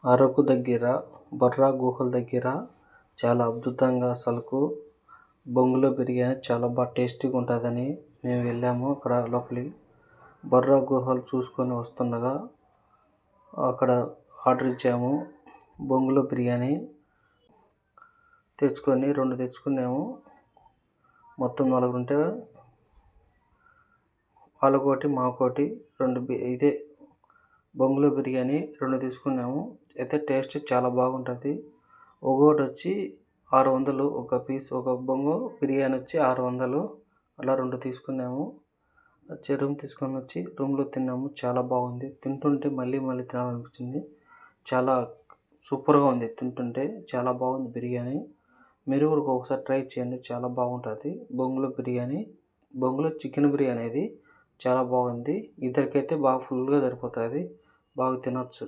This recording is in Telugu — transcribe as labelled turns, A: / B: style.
A: అరకు దగ్గర బొర్రా గుహల దగ్గర చాలా అద్భుతంగా అసలుకు బొంగులో బిర్యానీ చాలా టేస్టీగా ఉంటుందని మేము వెళ్ళాము. అక్కడ లోపలికి బొర్రా గుహలు చూసుకొని వస్తుండగా అక్కడ ఆర్డర్ ఇచ్చాము. బొంగులో బిర్యానీ తెచ్చుకొని 2 తెచ్చుకున్నాము. మొత్తం 4 ఉంటే వాళ్ళకోటి మాకోటి 2 ఇదే బొంగులో బిర్యానీ 2 తీసుకున్నాము. అయితే టేస్ట్ చాలా బాగుంటుంది. ఒక్కోటి వచ్చి 600 ఒక పీస్, ఒక బొంగు బిర్యానీ వచ్చి 600 అలా 2 తీసుకున్నాము. రూమ్ తీసుకొని వచ్చి రూమ్లో తిన్నాము. చాలా బాగుంది. తింటుంటే మళ్ళీ మళ్ళీ తినాలనిపించింది. చాలా సూపర్గా ఉంది. తింటుంటే చాలా బాగుంది బిర్యానీ. మీరు కూడా ఒకసారి ట్రై చేయండి. చాలా బాగుంటుంది బొంగులో బిర్యానీ. బొంగులో చికెన్ బిర్యానీ అది చాలా బాగుంది. ఇద్దరికైతే బాగా ఫుల్గా సరిపోతుంది. బాగా తినొచ్చు.